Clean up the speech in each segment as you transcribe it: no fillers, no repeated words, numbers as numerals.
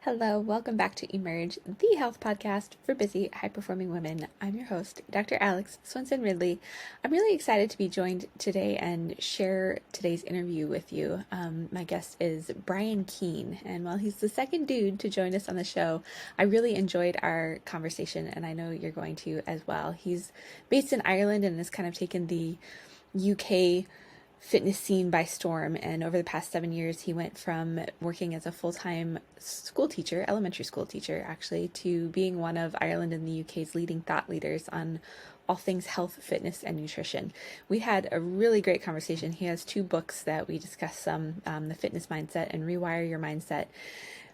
Hello, welcome back to Emerge, the health podcast for busy, high performing women. I'm your host, Dr. Alex Swenson Ridley. I'm really excited to be joined today and share today's interview with you. My guest is Brian Keane, and while he's the second dude to join us on the show, I really enjoyed our conversation, and I know you're going to as well. He's based in Ireland and has kind of taken the UK fitness scene by storm, and over the past 7 years he went from working as a full-time school teacher, elementary school teacher actually, to being one of Ireland and the UK's leading thought leaders on all things health, fitness, and nutrition. We had a really great conversation. He has two books that we discussed some, The Fitness Mindset and Rewire Your Mindset,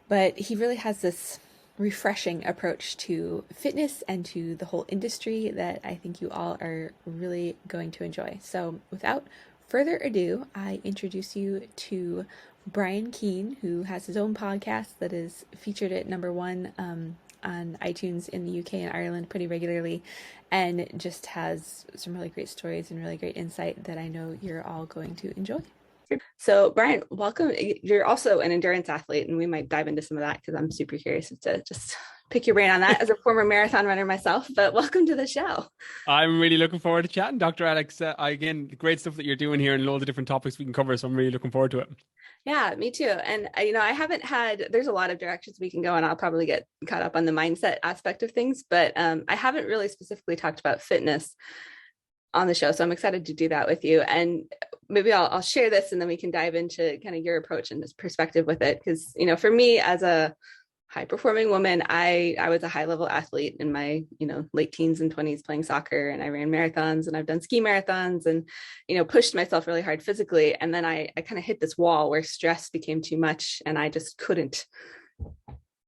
but he really has this refreshing approach to fitness and to the whole industry that I think you all are really going to enjoy. So without further ado, I introduce you to Brian Keane, who has his own podcast that is featured at number one on iTunes in the UK and Ireland pretty regularly, and just has some really great stories and really great insight that I know you're all going to enjoy. So Brian, welcome. You're also an endurance athlete, and we might dive into some of that because I'm super curious to just pick your brain on that as a former marathon runner myself, but welcome to the show. I'm really looking forward to chatting, Dr. Alex. Again, great stuff that you're doing here and loads of different topics we can cover, so I'm really looking forward to it. Yeah, me too. And I haven't had, there's a lot of directions we can go, and I'll probably get caught up on the mindset aspect of things, but I haven't really specifically talked about fitness on the show. So I'm excited to do that with you. And maybe I'll share this and then we can dive into kind of your approach and this perspective with it. Because, for me as a high performing woman, I was a high level athlete in my, late teens and 20s playing soccer, and I ran marathons and I've done ski marathons and, pushed myself really hard physically. And then I kind of hit this wall where stress became too much and I just couldn't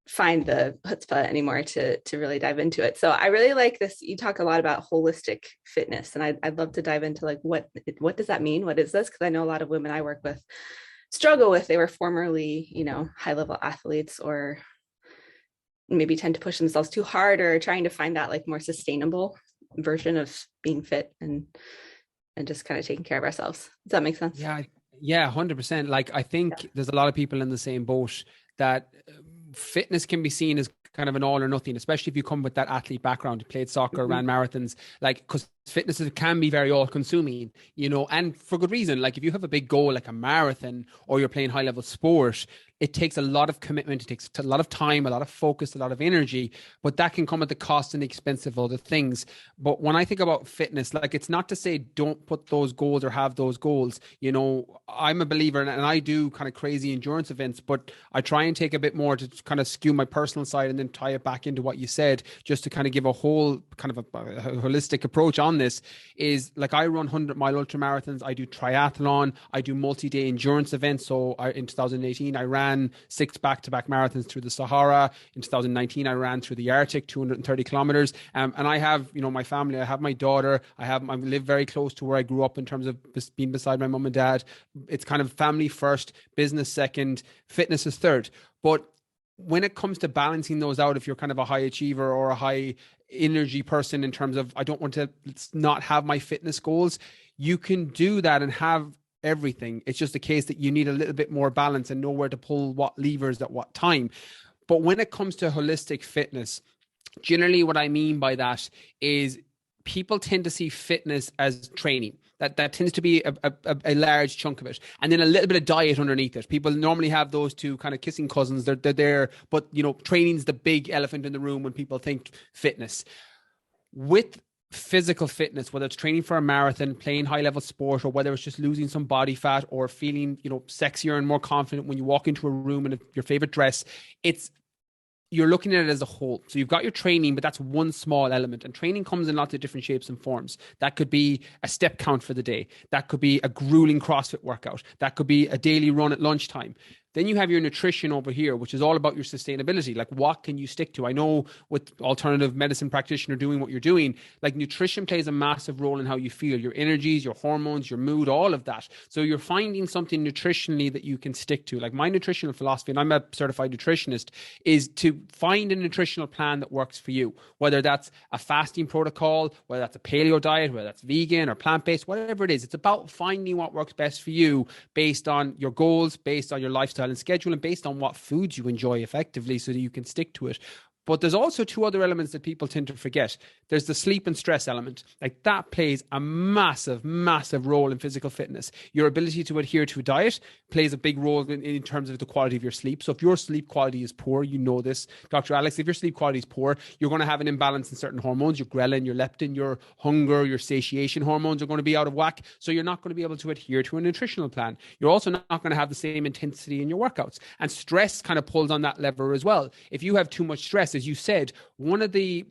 find the chutzpah anymore to really dive into it. So I really like this. You talk a lot about holistic fitness, and I'd love to dive into like, what does that mean? What is this? Because I know a lot of women I work with struggle with, they were formerly, high level athletes, or maybe tend to push themselves too hard, or trying to find that like more sustainable version of being fit and just kind of taking care of ourselves. Does that make sense? Yeah, 100%. Like, I think there's a lot of people in the same boat that fitness can be seen as kind of an all or nothing, especially if you come with that athlete background, played soccer, ran marathons, like, because fitness can be very all consuming, and for good reason. Like, if you have a big goal, like a marathon, or you're playing high level sport, it takes a lot of commitment. It takes a lot of time, a lot of focus, a lot of energy, but that can come at the cost and the expense of other things. But when I think about fitness, like, it's not to say don't put those goals or have those goals. I'm a believer, and I do kind of crazy endurance events, but I try and take a bit more to kind of skew my personal side and then tie it back into what you said, just to kind of give a whole kind of a holistic approach on this. Is like, I run 100-mile ultra marathons, I do triathlon, I do multi-day endurance events. So in 2018 I ran 6 back-to-back marathons through the Sahara. In 2019 I ran through the Arctic, 230 kilometers. And I have my family, I have my daughter, I live very close to where I grew up in terms of being beside my mom and dad. It's kind of family first, business second, fitness is third. But when it comes to balancing those out, if you're kind of a high achiever or a high energy person, in terms of, I don't want to not have my fitness goals, you can do that and have everything. It's just a case that you need a little bit more balance and know where to pull what levers at what time. But when it comes to holistic fitness, generally what I mean by that is people tend to see fitness as training. That tends to be a large chunk of it, and then a little bit of diet underneath it. People normally have those two kind of kissing cousins. They're there, but training's the big elephant in the room when people think fitness. With physical fitness, whether it's training for a marathon, playing high level sport, or whether it's just losing some body fat or feeling sexier and more confident when you walk into a room in your favorite dress, you're looking at it as a whole. So you've got your training, but that's one small element. And training comes in lots of different shapes and forms. That could be a step count for the day. That could be a grueling CrossFit workout. That could be a daily run at lunchtime. Then you have your nutrition over here, which is all about your sustainability. Like, what can you stick to? I know with alternative medicine practitioner doing what you're doing, like, nutrition plays a massive role in how you feel, your energies, your hormones, your mood, all of that. So you're finding something nutritionally that you can stick to. Like, my nutritional philosophy, and I'm a certified nutritionist, is to find a nutritional plan that works for you, whether that's a fasting protocol, whether that's a paleo diet, whether that's vegan or plant-based, whatever it is. It's about finding what works best for you based on your goals, based on your lifestyle lifestyle and schedule them based on what foods you enjoy effectively so that you can stick to it. But there's also two other elements that people tend to forget. There's the sleep and stress element. Like that plays a massive, massive role in physical fitness. Your ability to adhere to a diet plays a big role in terms of the quality of your sleep. So if your sleep quality is poor, you know this, Dr. Alex, if your sleep quality is poor, you're going to have an imbalance in certain hormones, your ghrelin, your leptin, your hunger, your satiation hormones are going to be out of whack. So you're not going to be able to adhere to a nutritional plan. You're also not going to have the same intensity in your workouts. And stress kind of pulls on that lever as well. If you have too much stress, as you said, one of the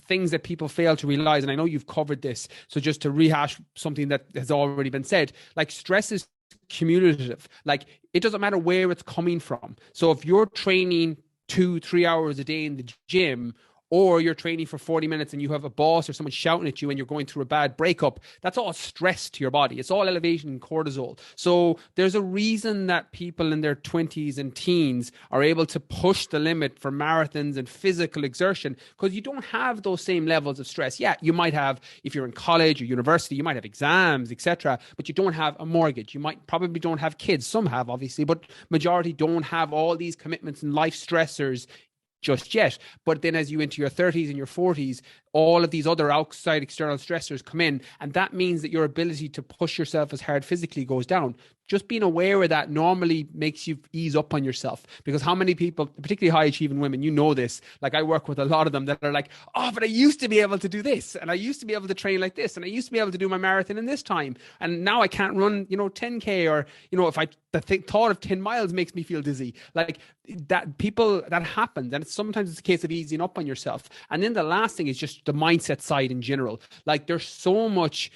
things that people fail to realize, and I know you've covered this, so just to rehash something that has already been said, like stress is cumulative. Like it doesn't matter where it's coming from. So if you're training 2-3 hours a day in the gym, or you're training for 40 minutes and you have a boss or someone shouting at you and you're going through a bad breakup, that's all stress to your body. It's all elevation in cortisol. So there's a reason that people in their 20s and teens are able to push the limit for marathons and physical exertion because you don't have those same levels of stress. Yeah, you might have, if you're in college or university, you might have exams, etc., but you don't have a mortgage. You might probably don't have kids. Some have, obviously, but majority don't have all these commitments and life stressors just yet. But then as you into your 30s and your 40s, all of these other outside external stressors come in, and that means that your ability to push yourself as hard physically goes down. Just being aware of that normally makes you ease up on yourself, because how many people, particularly high achieving women, you know this, like I work with a lot of them that are like, oh, but I used to be able to do this, and I used to be able to train like this, and I used to be able to do my marathon in this time, and now I can't run 10K, or if I thought of 10 miles makes me feel dizzy. Like that, people, that happens, and sometimes it's a case of easing up on yourself. And then the last thing is just the mindset side in general. Like there's so much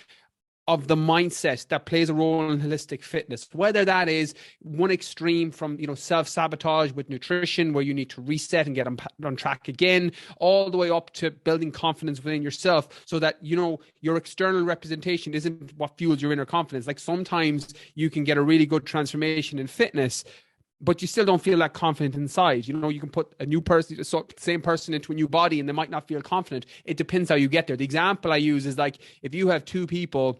of the mindset that plays a role in holistic fitness, whether that is one extreme from, self-sabotage with nutrition, where you need to reset and get on track again, all the way up to building confidence within yourself so that, your external representation isn't what fuels your inner confidence. Like sometimes you can get a really good transformation in fitness, but you still don't feel that confident inside. You can put a new person, same person into a new body, and they might not feel confident. It depends how you get there. The example I use is like, if you have two people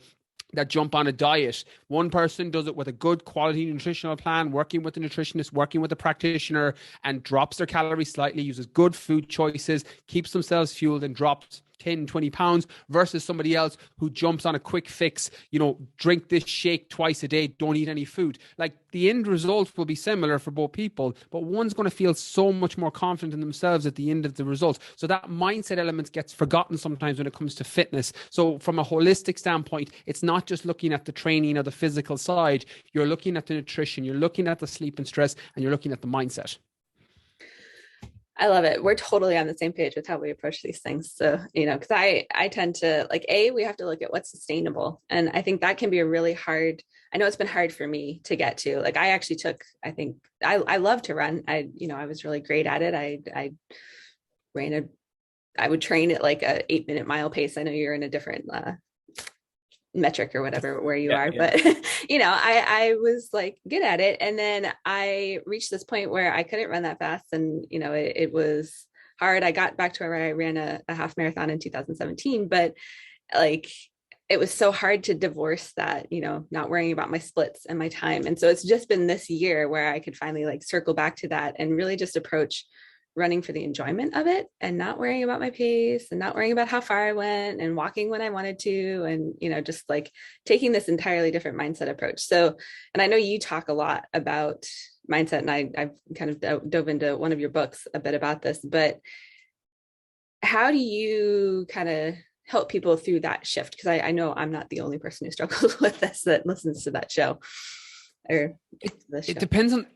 that jump on a diet, one person does it with a good quality nutritional plan, working with a nutritionist, working with a practitioner, and drops their calories slightly, uses good food choices, keeps themselves fueled, and drops 10-20 pounds, versus somebody else who jumps on a quick fix, drink this shake twice a day, don't eat any food. Like the end result will be similar for both people, but one's going to feel so much more confident in themselves at the end of the results. So that mindset element gets forgotten sometimes when it comes to fitness. So from a holistic standpoint, it's not just looking at the training or the physical side. You're looking at the nutrition, you're looking at the sleep and stress, and you're looking at the mindset. I love it. We're totally on the same page with how we approach these things. So, because I tend to we have to look at what's sustainable. And I think that can be a really hard, I know it's been hard for me to get to. Like I actually I love to run. I was really great at it. I would train at like a 8-minute mile pace. I know you're in a different metric or whatever where you are, but I was like good at it, and then I reached this point where I couldn't run that fast, and it was hard. I got back to where I ran a half marathon in 2017, but like it was so hard to divorce that, not worrying about my splits and my time. And so it's just been this year where I could finally like circle back to that and really just approach running for the enjoyment of it, and not worrying about my pace, and not worrying about how far I went, and walking when I wanted to, and just like taking this entirely different mindset approach. So, and I know you talk a lot about mindset, and I've kind of dove into one of your books a bit about this, but how do you kind of help people through that shift? Because I know I'm not the only person who struggles with this that listens to that show. It depends on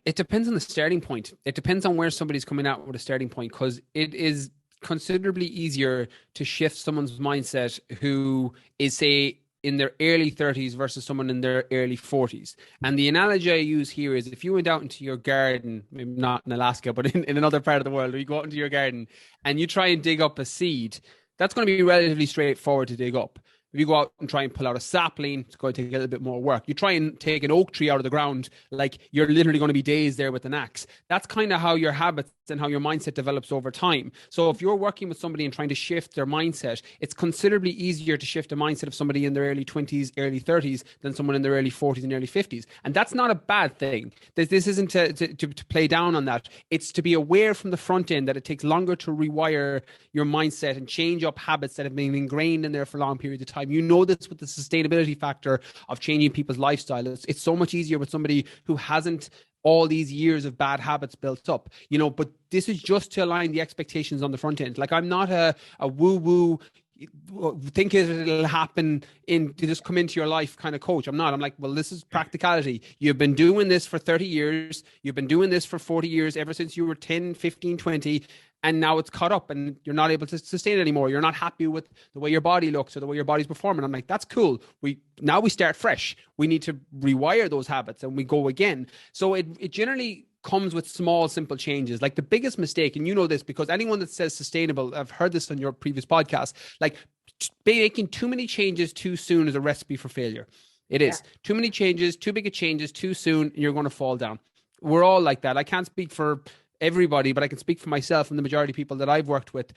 the starting point. It depends on where somebody's coming out with a starting point, because it is considerably easier to shift someone's mindset who is, say, in their early 30s versus someone in their early 40s. And the analogy I use here is, if you went out into your garden, maybe not in Alaska, but in another part of the world, where you go out into your garden and you try and dig up a seed, that's going to be relatively straightforward to dig up. If you go out and try and pull out a sapling, it's going to take a little bit more work. You try and take an oak tree out of the ground, like you're literally going to be days there with an axe. That's kind of how your habits and how your mindset develops over time. So if you're working with somebody and trying to shift their mindset, it's considerably easier to shift a mindset of somebody in their early 20s, early 30s than someone in their early 40s and early 50s. And that's not a bad thing. This isn't to play down on that. It's to be aware from the front end that it takes longer to rewire your mindset and change up habits that have been ingrained in there for long periods of time. You know this with the sustainability factor of changing people's lifestyle. It's so much easier with somebody who hasn't all these years of bad habits built up, but this is just to align the expectations on the front end. Like, I'm not a woo-woo, think it'll happen in to just come into your life kind of coach. I'm not. I'm like, well, this is practicality. You've been doing this for 30 years. You've been doing this for 40 years, ever since you were 10, 15, 20. And now it's caught up and you're not able to sustain it anymore. You're not happy with the way your body looks or the way your body's performing. I'm like, that's cool. Now we start fresh. We need to rewire those habits and we go again. So it generally comes with small, simple changes. Like, the biggest mistake, and you know this because anyone that says sustainable, I've heard this on your previous podcast, like, making too many changes too soon is a recipe for failure. It is. Too many changes, too big of changes too soon, and you're going to fall down. We're all like that. I can't speak for everybody, but I can speak for myself and the majority of people that I've worked with.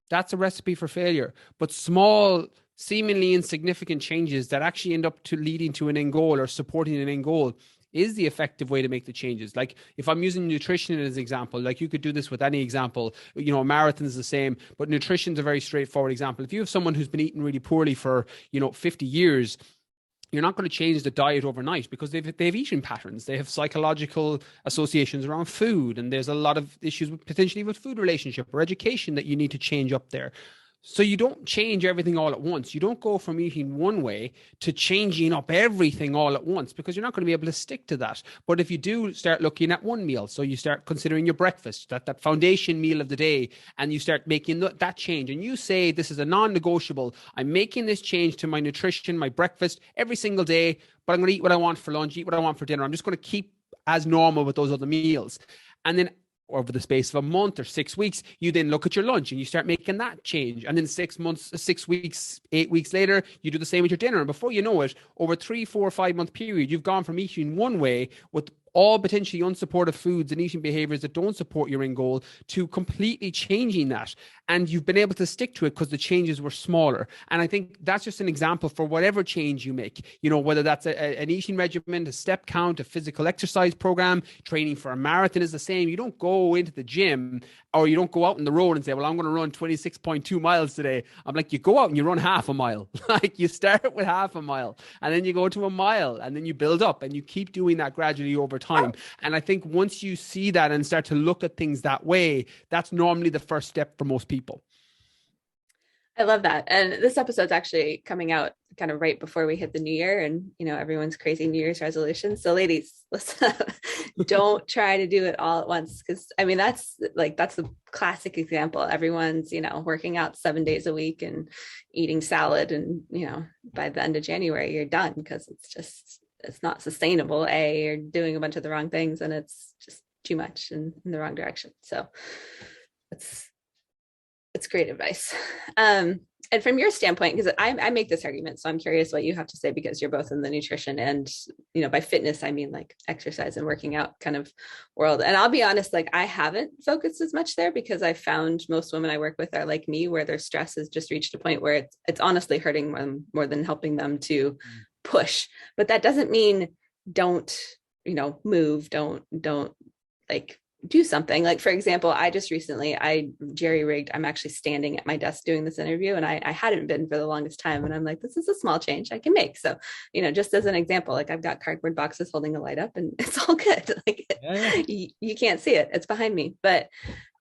That's a recipe for failure. But small, seemingly insignificant changes that actually end up leading to an end goal or supporting an end goal is the effective way to make the changes. Like, if I'm using nutrition as an example, like, you could do this with any example, a marathon is the same, but nutrition is a very straightforward example. If you have someone who's been eating really poorly for, 50 years, you're not going to change the diet overnight because they've eating patterns. They have psychological associations around food. And there's a lot of issues potentially with food relationship or education that you need to change up there. So you don't change everything all at once. You don't go from eating one way to changing up everything all at once because you're not going to be able to stick to that. But if you do start looking at one meal, so you start considering your breakfast, that foundation meal of the day, and you start making that change, and you say, this is a non-negotiable. I'm making this change to my nutrition, my breakfast every single day, but I'm going to eat what I want for lunch, eat what I want for dinner. I'm just going to keep as normal with those other meals. And then over the space of a month or 6 weeks, you then look at your lunch and you start making that change. And then 6 months, 6 weeks, 8 weeks later, you do the same with your dinner. And before you know it, over 3, 4, 5 month period, you've gone from eating one way with all potentially unsupportive foods and eating behaviors that don't support your end goal to completely changing that. And you've been able to stick to it because the changes were smaller. And I think that's just an example for whatever change you make, whether that's an eating regimen, a step count, a physical exercise program, training for a marathon is the same. You don't go into the gym or you don't go out on the road and say, well, I'm going to run 26.2 miles today. I'm like, you go out and you run half a mile. Like, you start with half a mile and then you go to a mile and then you build up and you keep doing that gradually over time. And I think once you see that and start to look at things that way, that's normally the first step for most people. I love that. And this episode's actually coming out kind of right before we hit the new year and, everyone's crazy New Year's resolutions. So ladies, listen, don't try to do it all at once. Cause that's the classic example. Everyone's, working out 7 days a week and eating salad. And, by the end of January, you're done because it's not sustainable. You're doing a bunch of the wrong things and it's just too much in the wrong direction. So it's great advice. And from your standpoint, because I make this argument, so I'm curious what you have to say, because you're both in the nutrition and, by fitness, I mean like exercise and working out kind of world. And I'll be honest, like, I haven't focused as much there because I found most women I work with are like me, where their stress has just reached a point where it's honestly hurting them more than helping them to push. But that doesn't mean don't, move, don't like do something. Like, for example, I just recently, I jerry-rigged, I'm actually standing at my desk doing this interview, and I hadn't been for the longest time. And I'm like, this is a small change I can make. So, just as an example, like, I've got cardboard boxes holding a light up and it's all good. Like, you can't see it. It's behind me. But,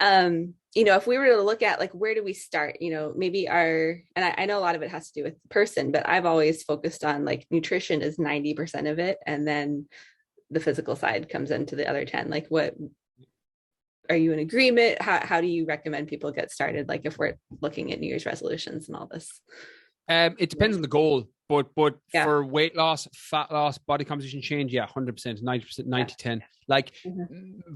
if we were to look at like, where do we start, maybe and I know a lot of it has to do with the person, but I've always focused on like nutrition is 90% of it. And then the physical side comes into the other 10. Like, what, are you in agreement? How do you recommend people get started? Like, if we're looking at New Year's resolutions and all this? It depends on the goal, but for weight loss, fat loss, body composition change, 100%, 90%, 90-10. Like,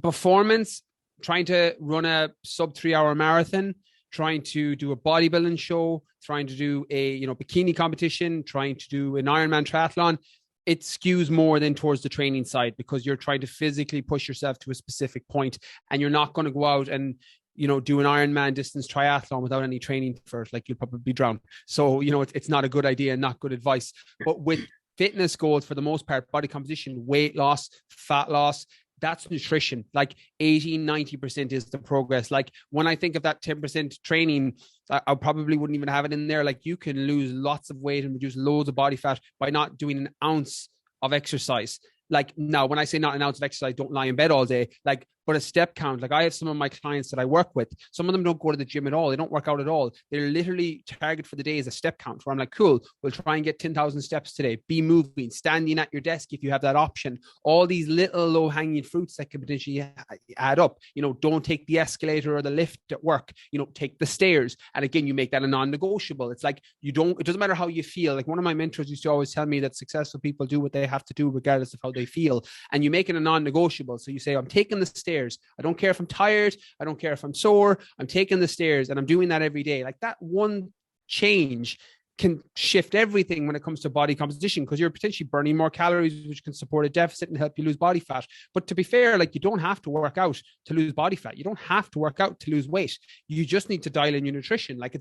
performance, trying to run a sub 3 hour marathon, trying to do a bodybuilding show, trying to do a bikini competition, trying to do an Ironman triathlon. it skews more than towards the training side, because you're trying to physically push yourself to a specific point, and you're not going to go out and, you know, do an Ironman distance triathlon without any training first. Like, you'll probably drown. So, you know, it's not a good idea and not good advice. But with fitness goals, for the most part, body composition, weight loss, fat loss, that's nutrition. Like 80-90% is the progress. Like, when I think of that 10% training, I probably wouldn't even have it in there. Like, you can lose lots of weight and reduce loads of body fat by not doing an ounce of exercise. Like, now, when I say not an ounce of exercise, don't lie in bed all day. Like, but a step count. Like, I have some of my clients that I work with. Some of them don't go to the gym at all. They don't work out at all. They're literally target for the day is a step count, where I'm like, cool, we'll try and get 10,000 steps today. Be moving, standing at your desk if you have that option. All these little low hanging fruits that can potentially add up. You know, don't take the escalator or the lift at work. You know, take the stairs. And again, you make that a non-negotiable. It's like, it doesn't matter how you feel. Like, one of my mentors used to always tell me that successful people do what they have to do regardless of how they feel. And you make it a non-negotiable. So you say, I'm taking the stairs. I don't care if I'm tired. I don't care if I'm sore. I'm taking the stairs, and I'm doing that every day. Like, that one change can shift everything when it comes to body composition, because you're potentially burning more calories, which can support a deficit and help you lose body fat. But to be fair, like, you don't have to work out to lose body fat. You don't have to work out to lose weight. You just need to dial in your nutrition. Like,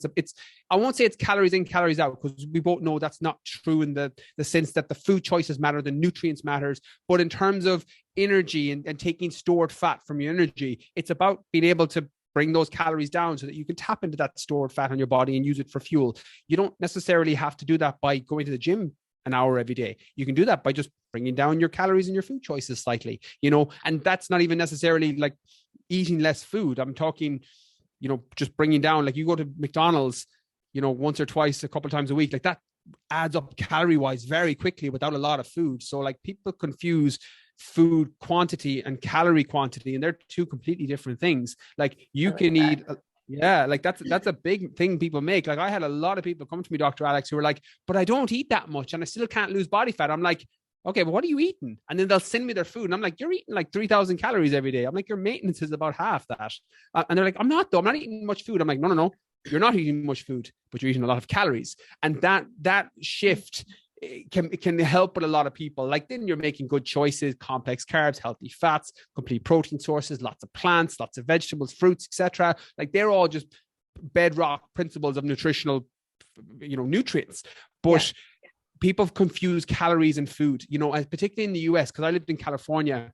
I won't say it's calories in, calories out, because we both know that's not true in the sense that the food choices matter, the nutrients matters. But in terms of energy and taking stored fat from your energy, it's about being able to bring those calories down so that you can tap into that stored fat on your body and use it for fuel. You don't necessarily have to do that by going to the gym an hour every day. You can do that by just bringing down your calories and your food choices slightly, you know, and that's not even necessarily like eating less food. I'm talking, you know, just bringing down, like, you go to McDonald's, you know, once or twice, a couple of times a week, like, that adds up calorie wise very quickly without a lot of food. So, like, people confuse food quantity and calorie quantity, and they're two completely different things. Like, you can eat, yeah, like, that's a big thing people make. Like, I had a lot of people come to me, Dr. Alex, who were like, but I don't eat that much and I still can't lose body fat. I'm like, okay, but what are you eating? And then they'll send me their food, and I'm like, you're eating like 3,000 calories every day. I'm like, your maintenance is about half that. And they're like, I'm not though. I'm not eating much food. I'm like, no. You're not eating much food, but you're eating a lot of calories. And that shift can help with a lot of people. Like, then you're making good choices: complex carbs, healthy fats, complete protein sources, lots of plants, lots of vegetables, fruits, etc. Like, they're all just bedrock principles of nutritional, you know, nutrients. But people confuse calories and food, you know, particularly in the US, because I lived in California.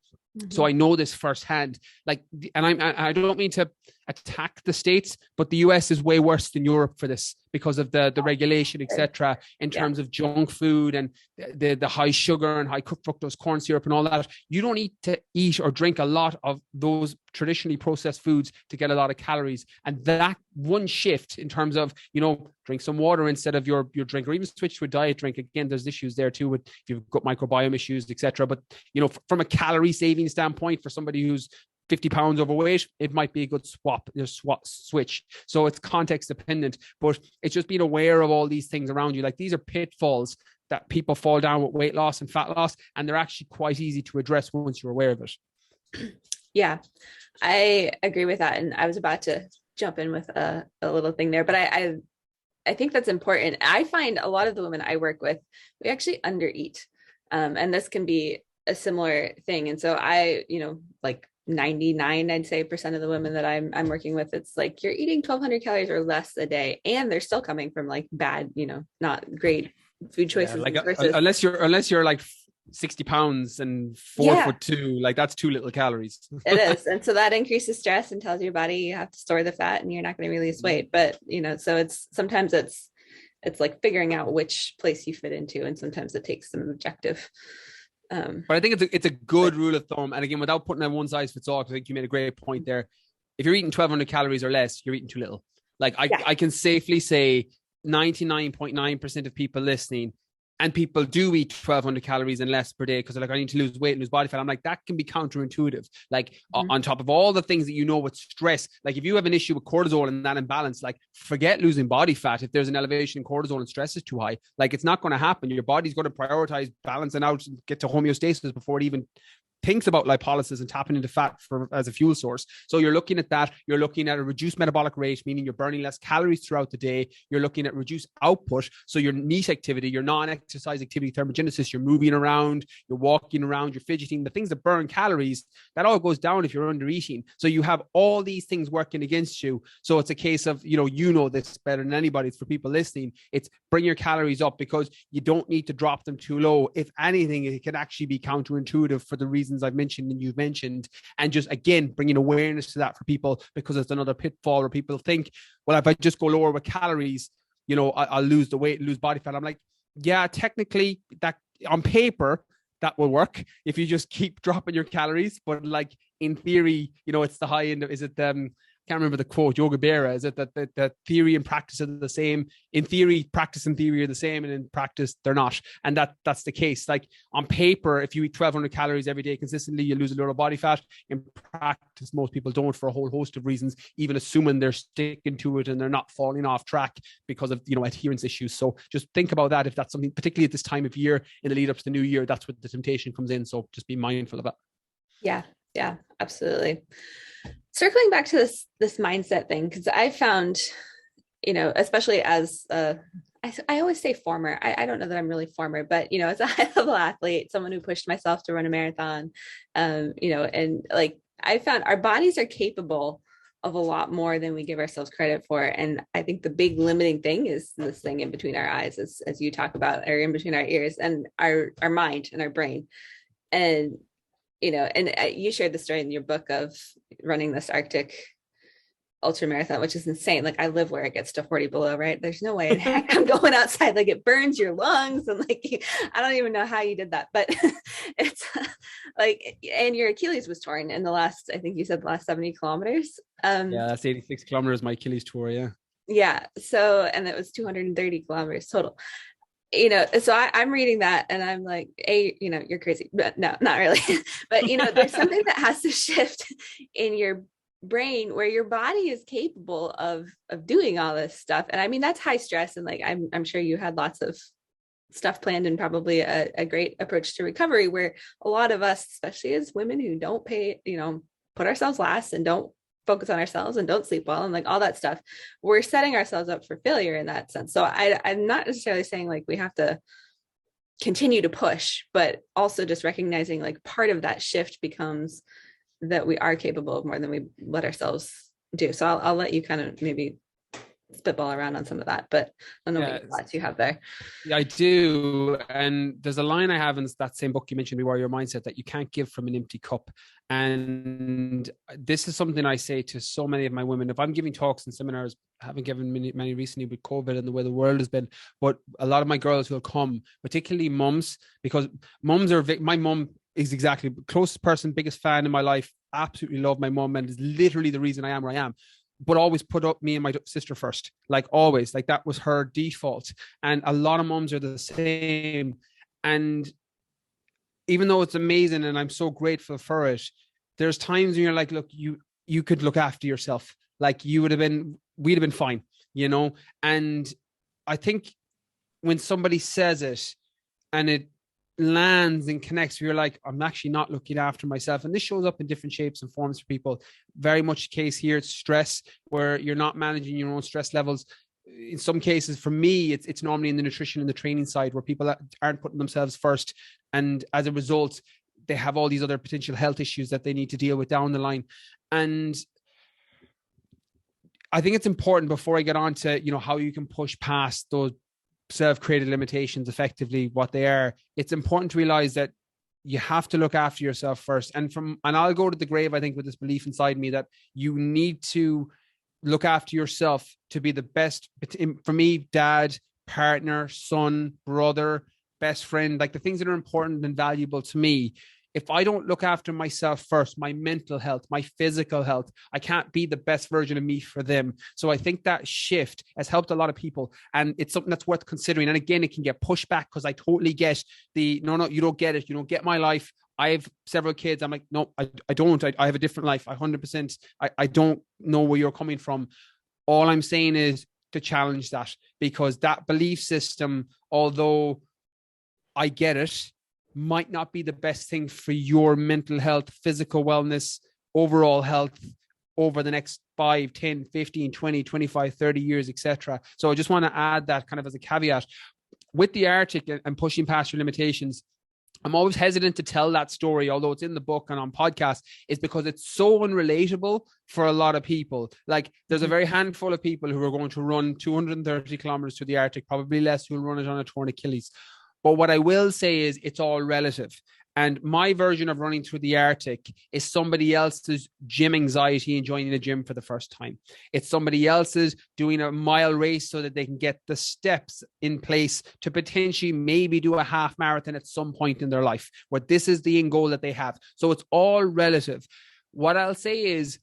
So I know this firsthand. Like, and I don't mean to attack the States, but the US is way worse than Europe for this, because of the regulation, etc., in terms of junk food and the high sugar and high fructose corn syrup and all that. You don't need to eat or drink a lot of those traditionally processed foods to get a lot of calories. And that one shift in terms of, you know, drink some water instead of your drink, or even switch to a diet drink. Again, there's issues there too, with if you've got microbiome issues, etc. But, you know, from a calorie saving standpoint, for somebody who's 50 pounds overweight, it might be a good switch. So it's context dependent, but it's just being aware of all these things around you. Like, these are pitfalls that people fall down with weight loss and fat loss, and they're actually quite easy to address once you're aware of it. Yeah, I agree with that. And I was about to jump in with a little thing there, but I think that's important. I find a lot of the women I work with, we actually undereat. And this can be a similar thing. And so I, you know, like 99, I'd say, percent of the women that I'm working with, it's like, you're eating 1,200 calories or less a day, and they're still coming from like bad, you know, not great food choices. Like, unless you're like 60 pounds and 4'2", like, that's too little calories. It is. And so that increases stress and tells your body you have to store the fat and you're not going to release weight. But, you know, so it's like figuring out which place you fit into, and sometimes it takes some objective. But I think it's a good rule of thumb. And again, without putting a one size fits all, I think you made a great point there. If you're eating 1,200 calories or less, you're eating too little. Like, I can safely say 99.9% of people listening, and people do eat 1,200 calories and less per day because they're like, I need to lose weight and lose body fat. I'm like, that can be counterintuitive. Like, on top of all the things that you know with stress, like, if you have an issue with cortisol and that imbalance, like, forget losing body fat. If there's an elevation in cortisol and stress is too high, like, it's not going to happen. Your body's going to prioritize balancing out and get to homeostasis before it even thinks about lipolysis and tapping into fat as a fuel source. So you're looking at that. You're looking at a reduced metabolic rate, meaning you're burning less calories throughout the day. You're looking at reduced output. So your NEAT activity, your non-exercise activity, thermogenesis, you're moving around, you're walking around, you're fidgeting, the things that burn calories, that all goes down if you're under eating. So you have all these things working against you. So it's a case of, you know this better than anybody. It's for people listening. It's bring your calories up, because you don't need to drop them too low. If anything, it can actually be counterintuitive for the reasons I've mentioned and you've mentioned. And just, again, bringing awareness to that for people, because it's another pitfall where people think, well, if I just go lower with calories, I'll lose the weight, lose body fat. I'm like, yeah, technically that on paper, that will work if you just keep dropping your calories. But like in theory, it's the high end of, is it, can't remember the quote, Yoga Berra, is it that theory and practice are the same? In theory, practice and theory are the same, and in practice, they're not. And that's the case. Like on paper, if you eat 1,200 calories every day consistently, you lose a little body fat. In practice, most people don't, for a whole host of reasons, even assuming they're sticking to it and they're not falling off track because of, adherence issues. So just think about that. If that's something, particularly at this time of year, in the lead up to the new year, that's what the temptation comes in. So just be mindful of that. Yeah, absolutely. Circling back to this mindset thing, because I found, especially as I always say former, I don't know that I'm really former, but as a high level athlete, someone who pushed myself to run a marathon, and like I found our bodies are capable of a lot more than we give ourselves credit for. And I think the big limiting thing is this thing in between our eyes, as you talk about, or in between our ears, and our mind and our brain. And and you shared the story in your book of running this Arctic ultra marathon, which is insane. Like I live where it gets to 40 below, right? There's no way in heck I'm going outside. Like it burns your lungs, and like I don't even know how you did that, but it's like, and your Achilles was torn in the last, I think you said the last 70 kilometers. Yeah, that's 86 kilometers, my Achilles tore. Yeah. So, and it was 230 kilometers total. So I'm reading that and I'm like, you're crazy, but no, not really. But, there's something that has to shift in your brain where your body is capable of doing all this stuff. And I mean, that's high stress. And like, I'm sure you had lots of stuff planned, and probably a great approach to recovery, where a lot of us, especially as women who don't put ourselves last and don't focus on ourselves and don't sleep well and like all that stuff, we're setting ourselves up for failure in that sense. So I'm not necessarily saying like we have to continue to push, but also just recognizing like part of that shift becomes that we are capable of more than we let ourselves do. So I'll let you kind of maybe spitball around on some of that, but I don't know what thoughts you have there. Yeah, I do. And there's a line I have in that same book you mentioned, Rewire Mindset, that you can't give from an empty cup. And this is something I say to so many of my women. If I'm giving talks and seminars, I haven't given many recently with COVID and the way the world has been, but a lot of my girls will come, particularly mums, because mums are, my mum is exactly the closest person, biggest fan in my life, absolutely love my mum, and is literally the reason I am where I am. But always put up me and my sister first, like always, like that was her default. And a lot of moms are the same. And even though it's amazing and I'm so grateful for it, there's times when you're like, look, you could look after yourself. Like we'd have been fine, And I think when somebody says it and it lands and connects, you're like, I'm actually not looking after myself. And this shows up in different shapes and forms for people. Very much the case here. It's stress, where you're not managing your own stress levels. In some cases, for me, it's normally in the nutrition and the training side, where people aren't putting themselves first. And as a result, they have all these other potential health issues that they need to deal with down the line. And I think it's important, before I get on to, how you can push past those self-created limitations effectively, what they are, it's important to realize that you have to look after yourself first. And I'll go to the grave, I think, with this belief inside me that you need to look after yourself to be the best. For me, dad, partner, son, brother, best friend, like the things that are important and valuable to me. If I don't look after myself first, my mental health, my physical health, I can't be the best version of me for them. So I think that shift has helped a lot of people, and it's something that's worth considering. And again, it can get pushed back, because I totally get no, you don't get it. You don't get my life. I have several kids. I'm like, no, I don't. I have a different life. 100%. I don't know where you're coming from. All I'm saying is to challenge that, because that belief system, although I get it, might not be the best thing for your mental health, physical wellness, overall health over the next 5, 10, 15, 20, 25, 30 years, etc. So I just want to add that kind of as a caveat. With the Arctic and pushing past your limitations, I'm always hesitant to tell that story, although it's in the book and on podcast, is because it's so unrelatable for a lot of people. Like, there's a very handful of people who are going to run 230 kilometers to the Arctic, probably less who will run it on a torn Achilles. But what I will say is it's all relative. And my version of running through the Arctic is somebody else's gym anxiety and joining a gym for the first time. It's somebody else's doing a mile race so that they can get the steps in place to potentially maybe do a half marathon at some point in their life, where this is the end goal that they have. So it's all relative. What I'll say is,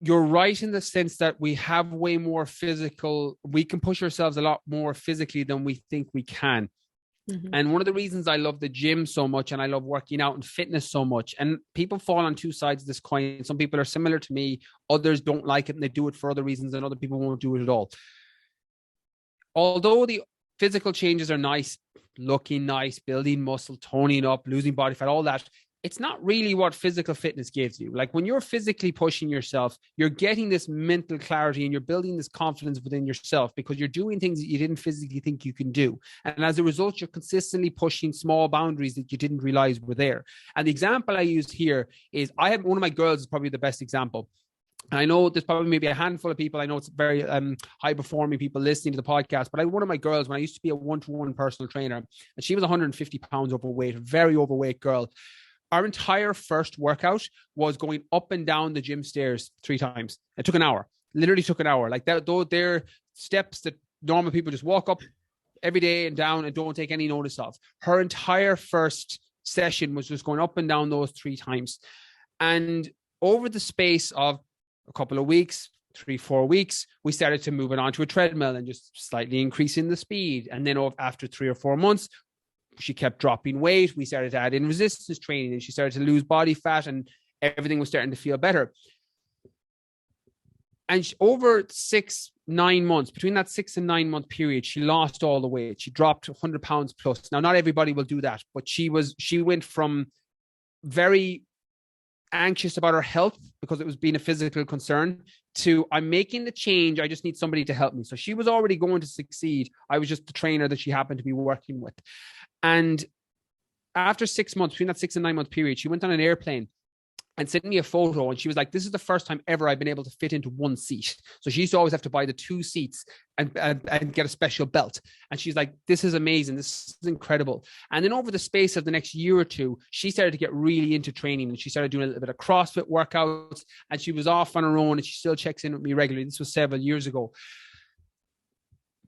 you're right in the sense that we have way more physical, we can push ourselves a lot more physically than we think we can. And one of the reasons I love the gym so much and I love working out and fitness so much, and people fall on two sides of this coin. Some people are similar to me, others don't like it and they do it for other reasons, and other people won't do it at all. Although the physical changes are nice, looking nice, building muscle, toning up, losing body fat, all that, it's not really what physical fitness gives you. Like, when you're physically pushing yourself, you're getting this mental clarity and you're building this confidence within yourself because you're doing things that you didn't physically think you can do. And as a result, you're consistently pushing small boundaries that you didn't realize were there. And the example I used here is, I have one of my girls is probably the best example. And I know there's probably maybe a handful of people, I know it's very high performing people listening to the podcast, but one of my girls, when I used to be a one-to-one personal trainer, and she was 150 pounds overweight, a very overweight girl. Our entire first workout was going up and down the gym stairs 3 times. It took an hour, literally took an hour. Like that, though, they're steps that normal people just walk up every day and down and don't take any notice of. Her entire first session was just going up and down those 3 times. And over the space of a couple of weeks, 3-4 weeks, we started to move it onto a treadmill and just slightly increasing the speed. And then after 3 or 4 months, she kept dropping weight. We started to add in resistance training and she started to lose body fat and everything was starting to feel better. And over 6-9 months, between that 6 and 9 month period, she lost all the weight. She dropped 100 pounds plus. Now, not everybody will do that, but she went from very anxious about her health because it was being a physical concern to, I'm making the change, I just need somebody to help me. So she was already going to succeed. I was just the trainer that she happened to be working with. And after 6 months, between that 6 and 9 month period, she went on an airplane and sent me a photo. And she was like, this is the first time ever I've been able to fit into one seat. So she used to always have to buy the 2 seats and get a special belt. And she's like, this is amazing. This is incredible. And then over the space of the next year or two, she started to get really into training and she started doing a little bit of CrossFit workouts and she was off on her own and she still checks in with me regularly. This was several years ago.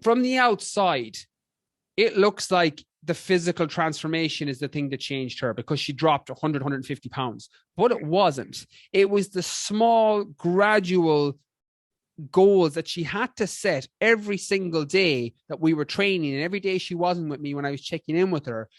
From the outside, it looks like the physical transformation is the thing that changed her because she dropped 100, 150 pounds, but it wasn't. It was the small, gradual goals that she had to set every single day that we were training and every day she wasn't with me when I was checking in with her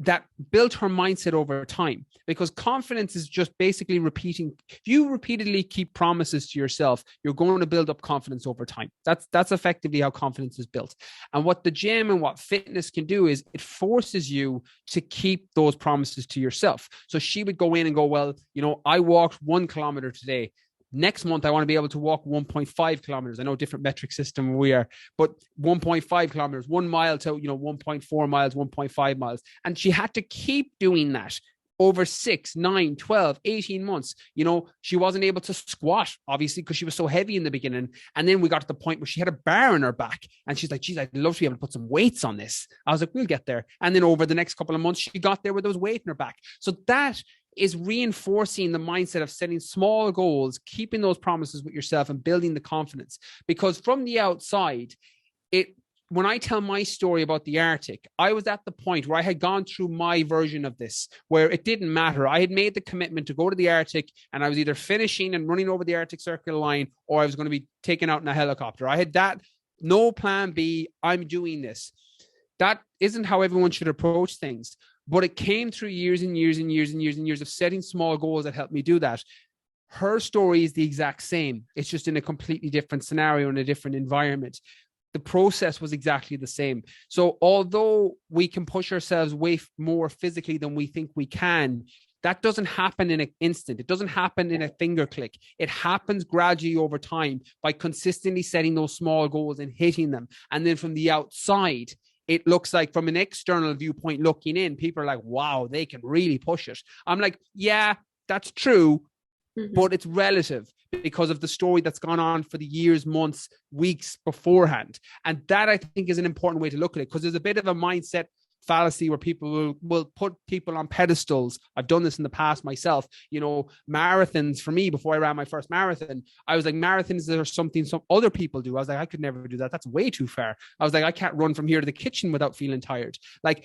that built her mindset over time. Because confidence is just basically repeating. If you repeatedly keep promises to yourself, you're going to build up confidence over time. That's effectively how confidence is built. And what the gym and what fitness can do is it forces you to keep those promises to yourself. So she would go in and go, well, I walked 1 kilometer today. Next month, I want to be able to walk 1.5 kilometers. I know different metric system we are, but 1.5 kilometers, 1 mile to, 1.4 miles, 1.5 miles. And she had to keep doing that over 6, 9, 12, 18 months. She wasn't able to squat, obviously, because she was so heavy in the beginning. And then we got to the point where she had a bar on her back. And she's like, geez, I'd love to be able to put some weights on this. I was like, we'll get there. And then over the next couple of months, she got there with those weight in her back. So that is reinforcing the mindset of setting small goals, keeping those promises with yourself and building the confidence. Because from the outside, when I tell my story about the Arctic, I was at the point where I had gone through my version of this, where it didn't matter. I had made the commitment to go to the Arctic and I was either finishing and running over the Arctic Circle line or I was going to be taken out in a helicopter. I had that, no plan B, I'm doing this. That isn't how everyone should approach things. But it came through years and years and years and years and years of setting small goals that helped me do that. Her story is the exact same. It's just in a completely different scenario, in a different environment. the process was exactly the same. So although we can push ourselves way more physically than we think we can, that doesn't happen in an instant. It doesn't happen in a finger click. It happens gradually over time by consistently setting those small goals and hitting them. And then from the outside, it looks like, from an external viewpoint looking in, people are like, wow, they can really push it. I'm like, yeah, that's true, but it's relative because of the story that's gone on for the years, months, weeks beforehand. And that, I think, is an important way to look at it, because there's a bit of a mindset fallacy where people will put people on pedestals. I've done this in the past myself. Marathons, for me, before I ran my first marathon, I was like, marathons are something some other people do. I was like, I could never do that. That's way too far. I was like, I can't run from here to the kitchen without feeling tired.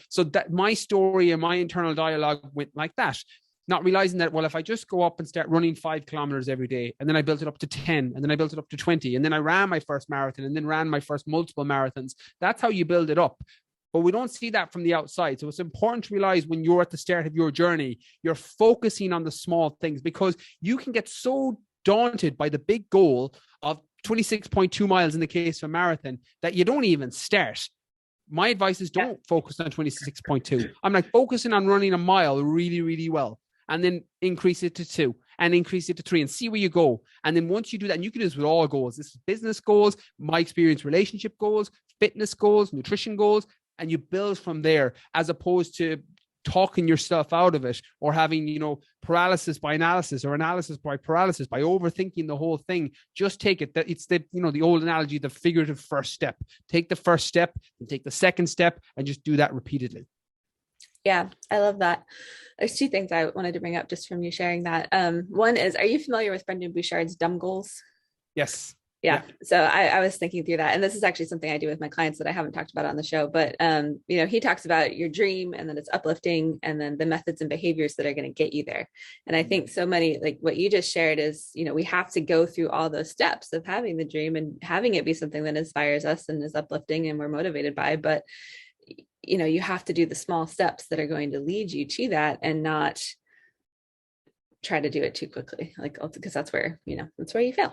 So that my story and my internal dialogue went like that. Not realizing that, well, if I just go up and start running 5 kilometers every day, and then I built it up to 10, and then I built it up to 20, and then I ran my first marathon, and then ran my first multiple marathons. That's how you build it up. But we don't see that from the outside. So it's important to realize, when you're at the start of your journey, you're focusing on the small things, because you can get so daunted by the big goal of 26.2 miles in the case of a marathon that you don't even start. My advice is, don't focus on 26.2. I'm like, focusing on running a mile really, really well, and then increase it to 2 and increase it to 3 and see where you go. And then once you do that, and you can do this with all goals. This is business goals, my experience, relationship goals, fitness goals, nutrition goals, and you build from there, as opposed to talking yourself out of it, or having, paralysis by analysis, or analysis by paralysis, by overthinking the whole thing. Just take it. It's the old analogy, the figurative first step. Take the first step, and take the second step, and just do that repeatedly. Yeah, I love that. There's 2 things I wanted to bring up just from you sharing that. One is, are you familiar with Brendan Bouchard's dumb goals? Yes. Yeah. So I was thinking through that, and this is actually something I do with my clients that I haven't talked about on the show, but he talks about your dream, and then it's uplifting, and then the methods and behaviors that are going to get you there. And I think so many, like what you just shared, is, we have to go through all those steps of having the dream and having it be something that inspires us and is uplifting and we're motivated by. But you have to do the small steps that are going to lead you to that, and not try to do it too quickly, because that's where you fail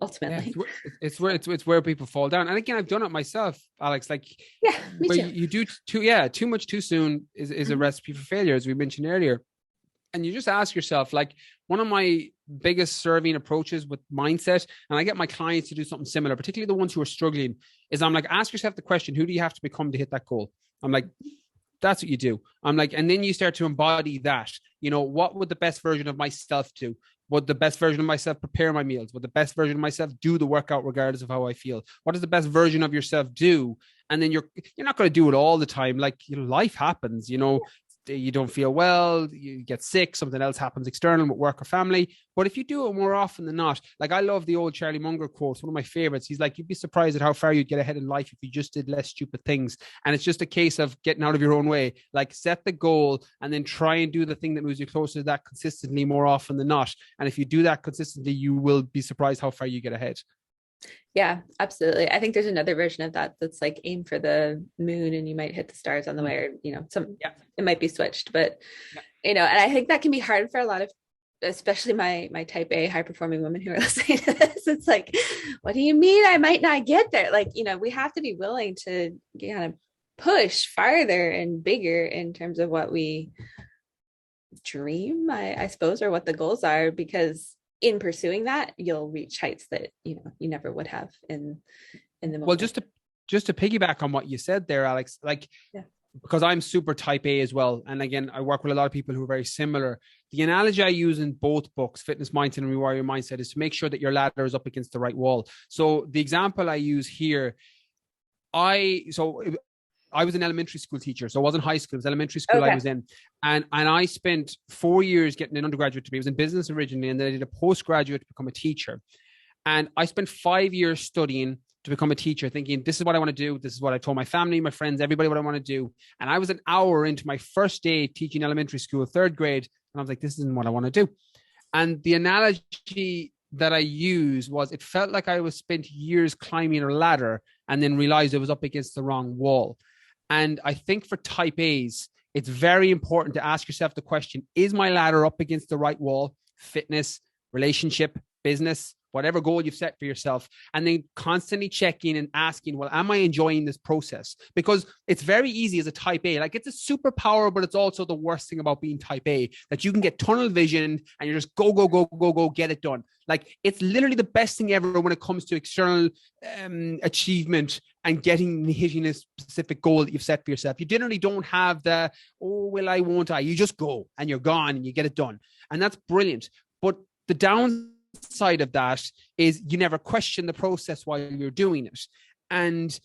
ultimately. Yeah, it's where people fall down. And again, I've done it myself, Alex. Me too. You do too much too soon is a recipe for failure, as we mentioned earlier. And you just ask yourself, one of my biggest serving approaches with mindset, and I get my clients to do something similar, particularly the ones who are struggling, is I'm like, ask yourself the question, who do you have to become to hit that goal? I'm like, that's what you do. I'm like, and then you start to embody that. What would the best version of myself do? Would the best version of myself prepare my meals? Would the best version of myself do the workout regardless of how I feel? What does the best version of yourself do? And then you're not going to do it all the time. Life happens, you don't feel well, you get sick, something else happens external with work or family. But if you do it more often than not, I love the old Charlie Munger quote, one of my favorites. He's like, you'd be surprised at how far you'd get ahead in life if you just did less stupid things. And it's just a case of getting out of your own way. Set the goal and then try and do the thing that moves you closer to that consistently more often than not. And if you do that consistently, you will be surprised how far you get ahead. Yeah, absolutely. I think there's another version of that that's aim for the moon and you might hit the stars on the way, or it might be switched, but and I think that can be hard for a lot of, especially my type A high performing women who are listening to this. It's what do you mean I might not get there? We have to be willing to kind of push farther and bigger in terms of what we dream, I suppose, or what the goals are, because in pursuing that, you'll reach heights that you never would have in the moment. Well, just to piggyback on what you said there, Alex, because I'm super type A as well, and again, I work with a lot of people who are very similar. The analogy I use in both books, Fitness Mindset and Rewire Your Mindset, is to make sure that your ladder is up against the right wall. So the example I use here, I was an elementary school teacher, so it wasn't high school, it was elementary school. Okay. I was in. And I spent 4 years getting an undergraduate degree. I was in business originally, and then I did a postgraduate to become a teacher. And I spent 5 years studying to become a teacher, thinking, this is what I want to do. This is what I told my family, my friends, everybody what I want to do. And I was an hour into my first day teaching elementary school, 3rd grade. And I was like, this isn't what I want to do. And the analogy that I used was, it felt like I was spent years climbing a ladder and then realized it was up against the wrong wall. And I think for type A's, it's very important to ask yourself the question, is my ladder up against the right wall? Fitness, relationship, business, whatever goal you've set for yourself, and then constantly checking and asking, well, am I enjoying this process? Because it's very easy as a type A. Like, it's a superpower, but it's also the worst thing about being type A, that you can get tunnel vision and you're just go, get it done. Like, it's literally the best thing ever when it comes to external achievement and hitting a specific goal that you've set for yourself. You generally don't have the, oh, will I, won't I? You just go and you're gone and you get it done. And that's brilliant. But the downside of that is you never question the process while you're doing it. And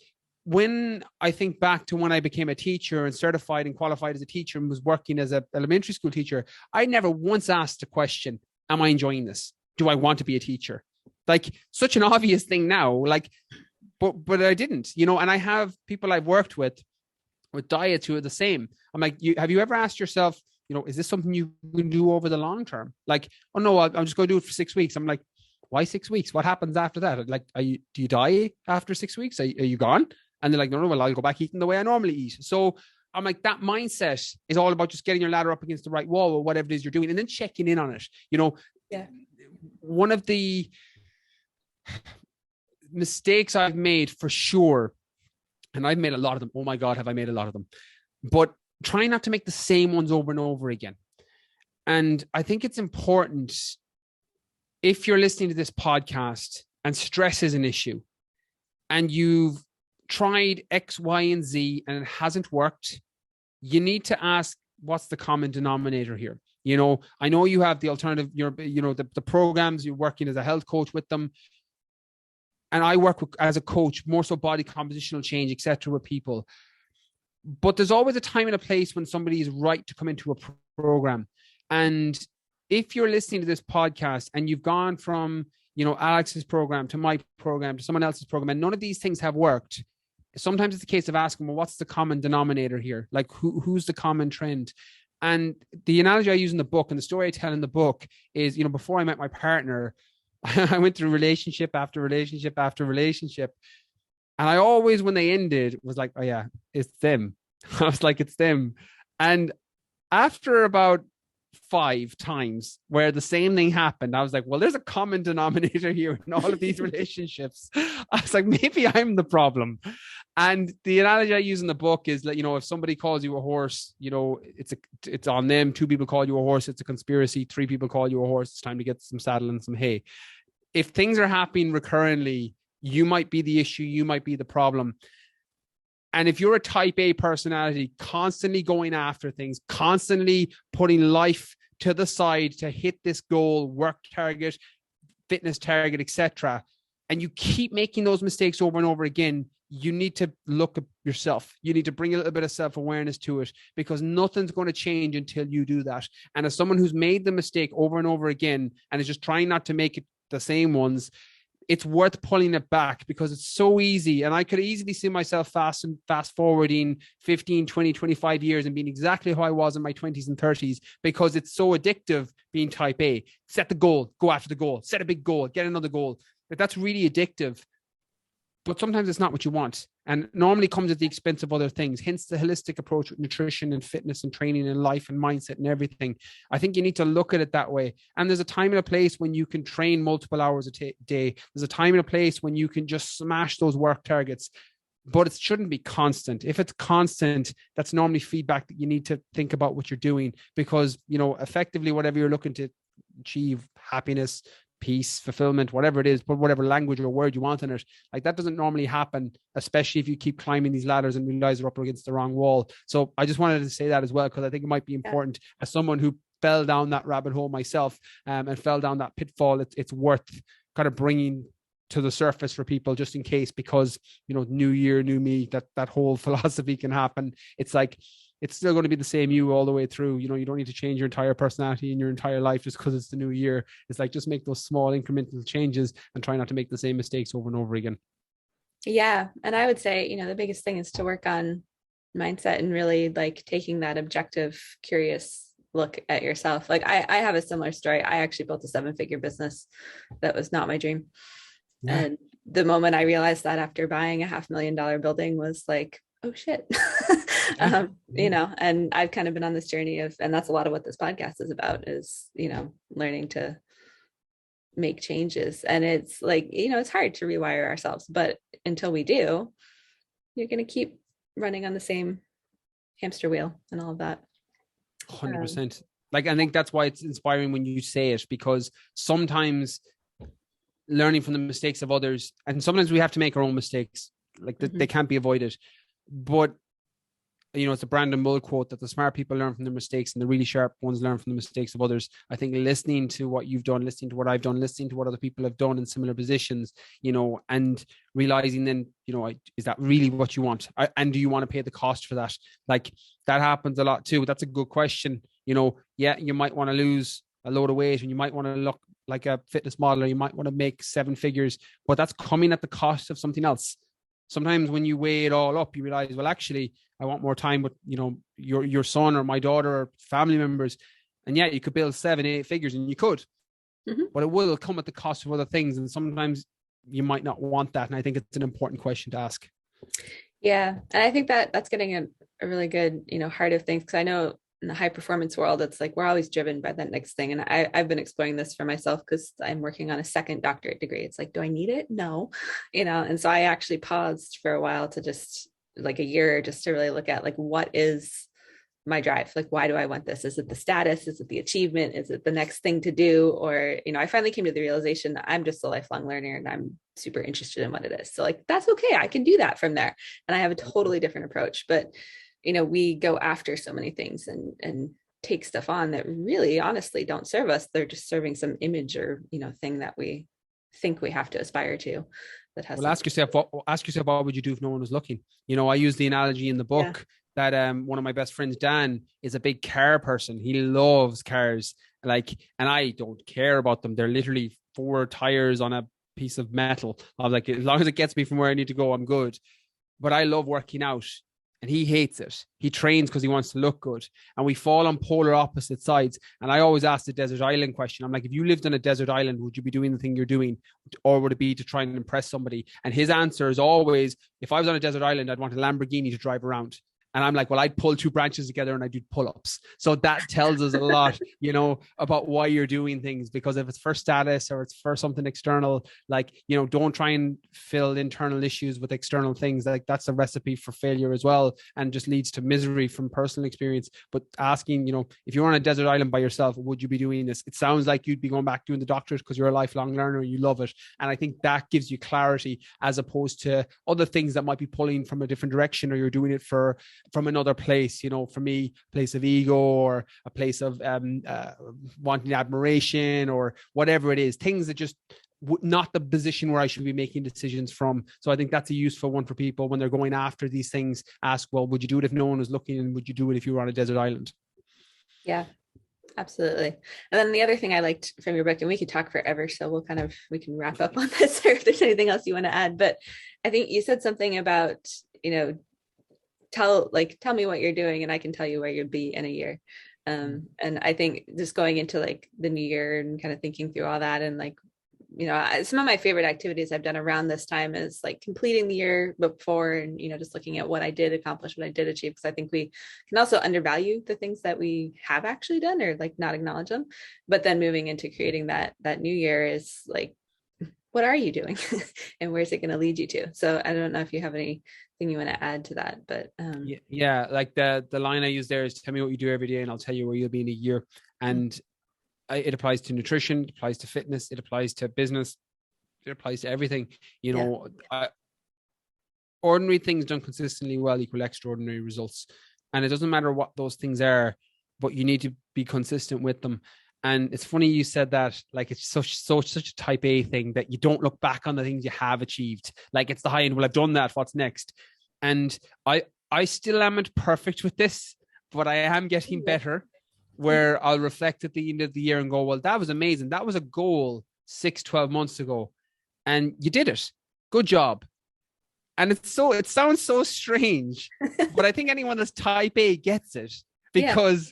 when I think back to when I became a teacher and certified and qualified as a teacher and was working as an elementary school teacher, I never once asked the question, am I enjoying this? Do I want to be a teacher? Like, such an obvious thing now, like, but I didn't, and I have people I've worked with diets who are the same. I'm like, have you ever asked yourself, is this something you can do over the long term? Like, oh no, I'm just going to do it for 6 weeks. I'm like, why 6 weeks? What happens after that? Like, do you die after 6 weeks? Are you gone? And they're like, no, well, I'll go back eating the way I normally eat. So I'm like, that mindset is all about just getting your ladder up against the right wall or whatever it is you're doing, and then checking in on it. Yeah. One of the mistakes I've made for sure, and I've made a lot of them. Oh my God, have I made a lot of them? But try not to make the same ones over and over again. And I think it's important, if you're listening to this podcast and stress is an issue and you've tried X, Y, and Z and it hasn't worked, you need to ask, what's the common denominator here? I know you have the alternative, the programs, you're working as a health coach with them. And I work as a coach, more so body compositional change, etc., with people. But there's always a time and a place when somebody is right to come into a program. And if you're listening to this podcast and you've gone from, Alex's program to my program to someone else's program, and none of these things have worked, sometimes it's a case of asking, well, what's the common denominator here? Like, who's the common trend? And the analogy I use in the book and the story I tell in the book is, before I met my partner, I went through relationship after relationship after relationship. And I always, when they ended, was like, oh yeah, it's them. I was like, it's them. And after about 5 times where the same thing happened, I was like, well, there's a common denominator here in all of these relationships. I was like, maybe I'm the problem. And the analogy I use in the book is that, if somebody calls you a horse, it's on them. 2 people call you a horse, it's a conspiracy. 3 people call you a horse, it's time to get some saddle and some hay. If things are happening recurrently, you might be the issue, you might be the problem. And if you're a type A personality, constantly going after things, constantly putting life to the side to hit this goal, work target, fitness target, etc., and you keep making those mistakes over and over again, you need to look at yourself. You need to bring a little bit of self-awareness to it, because nothing's going to change until you do that. And as someone who's made the mistake over and over again and is just trying not to make it the same ones, it's worth pulling it back, because it's so easy. And I could easily see myself fast forwarding 15, 20, 25 years and being exactly how I was in my 20s and 30s, because it's so addictive being type A. Set the goal, go after the goal, set a big goal, get another goal. But that's really addictive. But sometimes it's not what you want, and normally comes at the expense of other things. Hence the holistic approach with nutrition and fitness and training and life and mindset and everything. I think you need to look at it that way. And there's a time and a place when you can train multiple hours a day. There's a time and a place when you can just smash those work targets, but it shouldn't be constant. If it's constant, that's normally feedback that you need to think about what you're doing, because, effectively, whatever you're looking to achieve, happiness, peace, fulfillment, whatever it is, put whatever language or word you want in it. Like, that doesn't normally happen, especially if you keep climbing these ladders and realize you're up against the wrong wall. So I just wanted to say that as well, because I think it might be important as someone who fell down that rabbit hole myself, and fell down that pitfall. It's worth kind of bringing to the surface for people, just in case, because, new year, new me, that whole philosophy can happen. It's like, it's still going to be the same you all the way through. You don't need to change your entire personality in your entire life just because it's the new year. It's like, just make those small incremental changes and try not to make the same mistakes over and over again. Yeah. And I would say, the biggest thing is to work on mindset and really like taking that objective, curious look at yourself. Like I have a similar story. I actually built a 7-figure business that was not my dream. Yeah. And the moment I realized that after buying a $500,000 building was like, oh shit. And I've kind of been on this journey of, and that's a lot of what this podcast is about, is, learning to make changes. And it's like, it's hard to rewire ourselves, but until we do, you're going to keep running on the same hamster wheel and all of that. 100%. Like, I think that's why it's inspiring when you say it, because sometimes learning from the mistakes of others, and sometimes we have to make our own mistakes, like they can't be avoided. But it's a Brandon Mull quote that the smart people learn from their mistakes and the really sharp ones learn from the mistakes of others. I think listening to what you've done, listening to what I've done, listening to what other people have done in similar positions, and realizing then, is that really what you want? And do you want to pay the cost for that? Like, that happens a lot too. That's a good question. Yeah, you might want to lose a load of weight and you might want to look like a fitness model, or you might want to make 7 figures, but that's coming at the cost of something else. Sometimes when you weigh it all up, you realize, well, actually, I want more time with, your son or my daughter or family members. And yeah, you could build 7-8 figures, and you could, but it will come at the cost of other things. And sometimes you might not want that. And I think it's an important question to ask. Yeah. And I think that that's getting a really good, heart of things. Cause I know in the high performance world, it's like, we're always driven by that next thing. And I've been exploring this for myself because I'm working on a second doctorate degree. It's like, do I need it? No, and so I actually paused for a while to just like a year, just to really look at like, what is my drive? Like, why do I want this? Is it the status? Is it the achievement? Is it the next thing to do? Or, I finally came to the realization that I'm just a lifelong learner and I'm super interested in what it is. So like, that's okay. I can do that from there. And I have a totally different approach, but we go after so many things and take stuff on that really honestly don't serve us. They're just serving some image or, thing that we think we have to aspire to. That has Well, ask yourself, what would you do if no one was looking? I use the analogy in the book that one of my best friends, Dan, is a big car person. He loves cars, and I don't care about them. They're literally 4 tires on a piece of metal. I'm like, as long as it gets me from where I need to go, I'm good. But I love working out. And he hates it. He trains because he wants to look good. And we fall on polar opposite sides. And I always ask the desert island question. I'm like, if you lived on a desert island, would you be doing the thing you're doing? Or would it be to try and impress somebody? And his answer is always, if I was on a desert island, I'd want a Lamborghini to drive around. And I'm like, well, I'd pull 2 branches together and I'd do pull-ups. So that tells us a lot, about why you're doing things. Because if it's for status or it's for something external, don't try and fill internal issues with external things. Like, that's a recipe for failure as well, and just leads to misery from personal experience. But asking, if you're on a desert island by yourself, would you be doing this? It sounds like you'd be going back doing the doctors because you're a lifelong learner and you love it. And I think that gives you clarity, as opposed to other things that might be pulling from a different direction, or you're doing it from another place, for me, a place of ego or a place of wanting admiration or whatever it is, things that just not the position where I should be making decisions from. So I think that's a useful one for people when they're going after these things. Ask, well, would you do it if no one was looking? And would you do it if you were on a desert island? Yeah, absolutely. And then the other thing I liked from your book, and we could talk forever, so we can wrap up on this, or if there's anything else you want to add, but I think you said something about, tell me what you're doing and I can tell you where you'll be in a year. And I think just going into like the new year and kind of thinking through all that, and some of my favorite activities I've done around this time is like completing the year before, and just looking at what I did accomplish, what I did achieve, because I think we can also undervalue the things that we have actually done, or like not acknowledge them. But then moving into creating that new year is like, what are you doing and where's it going to lead you to? So I don't know if you have anything you want to add to that, but yeah, like the line I use there is, tell me what you do every day and I'll tell you where you'll be in a year. And it applies to nutrition, it applies to fitness, it applies to business, it applies to everything. Ordinary things done consistently well equal extraordinary results. And it doesn't matter what those things are, but you need to be consistent with them. And it's funny you said that, like, it's such a type A thing that you don't look back on the things you have achieved. Like, it's the high end. Well, I've done that. What's next? And I still amn't perfect with this, but I am getting better, where I'll reflect at the end of the year and go, well, that was amazing. That was a goal 6-12 months ago. And you did it. Good job. And it sounds so strange, but I think anyone that's type A gets it, because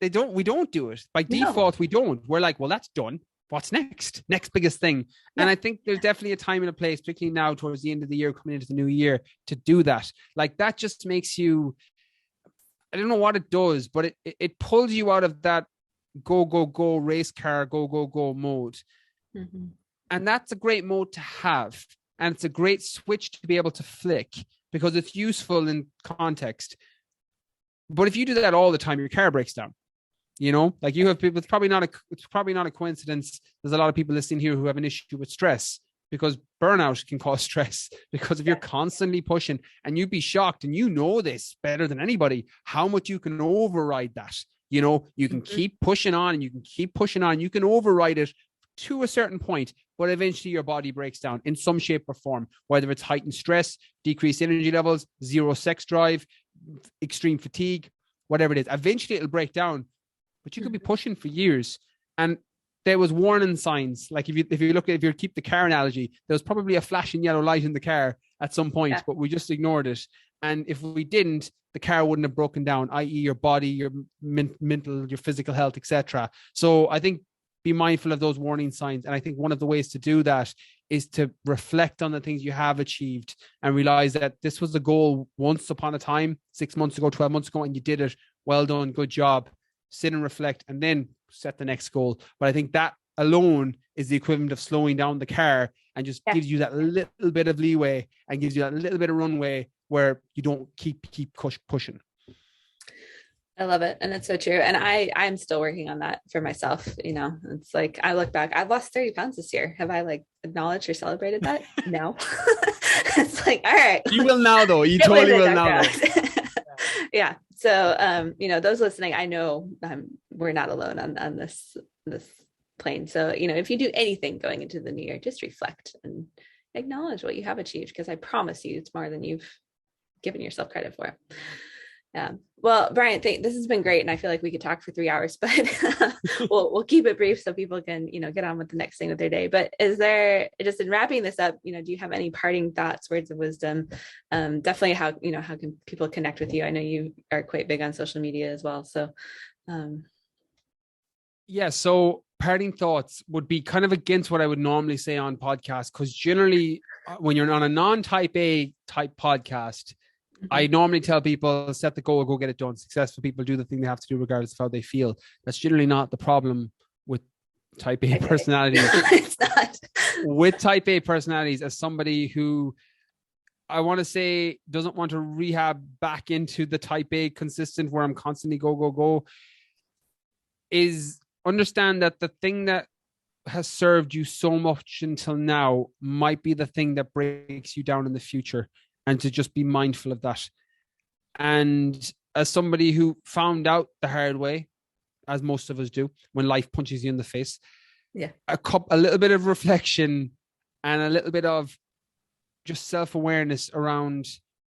we don't do it by default. We don't. We're like, well, that's done. What's next? Next biggest thing. Yeah. And I think there's definitely a time and a place, particularly now towards the end of the year, coming into the new year, to do that. Like, that just makes you, I don't know what it does, but it pulls you out of that go race car, go mode. Mm-hmm. And that's a great mode to have. And it's a great switch to be able to flick because it's useful in context. But if you do that all the time, your car breaks down. You know, like you have people, it's probably not a coincidence. There's a lot of people listening here who have an issue with stress because burnout can cause stress. Because if you're constantly pushing, and you'd be shocked, and you know this better than anybody, how much you can override that. You know, you can keep pushing on and you can keep pushing on. You can override it to a certain point, but eventually your body breaks down in some shape or form, whether it's heightened stress, decreased energy levels, zero sex drive, extreme fatigue, whatever it is. Eventually it'll break down, but you could be pushing for years. And there was warning signs. Like if you keep the car analogy, there was probably a flashing yellow light in the car at some point, but we just ignored it. And if we didn't, the car wouldn't have broken down, i.e. your body, your mental, your physical health, etc. So I think be mindful of those warning signs. And I think one of the ways to do that is to reflect on the things you have achieved and realize that this was a goal once upon a time, 6 months ago, 12 months ago, and you did it. Well done. Good job. Sit and reflect and then set the next goal. But I think that alone is the equivalent of slowing down the car and just gives you that little bit of leeway and gives you that little bit of runway where you don't keep pushing. I love it. And it's so true. And I'm still working on that for myself. You know, it's like, I look back, I've lost 30 pounds this year. Have I like acknowledged or celebrated that? No. It's like, all right. You will now though. You totally will now. Yeah. So, you know, those listening, I know we're not alone on this plane. So, you know, if you do anything going into the new year, just reflect and acknowledge what you have achieved, because I promise you it's more than you've given yourself credit for. Yeah. Well, Brian, this has been great. And I feel like we could talk for 3 hours, but we'll keep it brief so people can, you know, get on with the next thing of their day. But is there, just in wrapping this up, you know, do you have any parting thoughts, words of wisdom? Definitely how can people connect with you? I know you are quite big on social media as well. So, yeah. So parting thoughts would be kind of against what I would normally say on podcasts, because generally when you're on a non-type A type podcast, I normally tell people set the goal, go get it done. Successful people do the thing they have to do regardless of how they feel. That's generally not the problem with type A personalities. It's not. With type A personalities, as somebody who I want to say doesn't want to rehab back into the type A consistent where I'm constantly go, is understand that the thing that has served you so much until now might be the thing that breaks you down in the future. And to just be mindful of that. And as somebody who found out the hard way, as most of us do, when life punches you in the face, a little bit of reflection and a little bit of just self-awareness around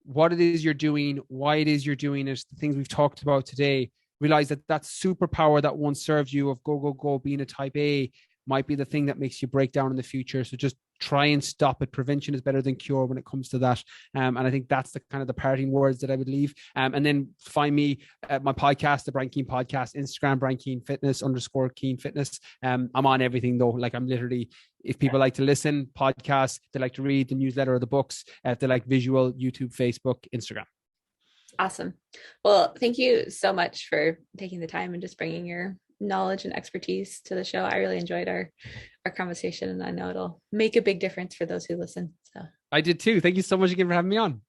what it is you're doing, why it is you're doing it, the things we've talked about today. Realize that superpower that once served you of go, being a type A might be the thing that makes you break down in the future. So just try and stop it. Prevention is better than cure when it comes to that. And I think that's the kind of the parting words that I would leave. And then find me at my podcast, the Brian Keane podcast, Instagram, Brian Keane Fitness _Keane Fitness. I'm on everything though. Like I'm literally, if people like to listen, podcasts, they like to read the newsletter or the books, if they like visual, YouTube, Facebook, Instagram. Awesome. Well, thank you so much for taking the time and just bringing your knowledge and expertise to the show. I really enjoyed our conversation, and I know it'll make a big difference for those who listen. So I did too. Thank you so much again for having me on.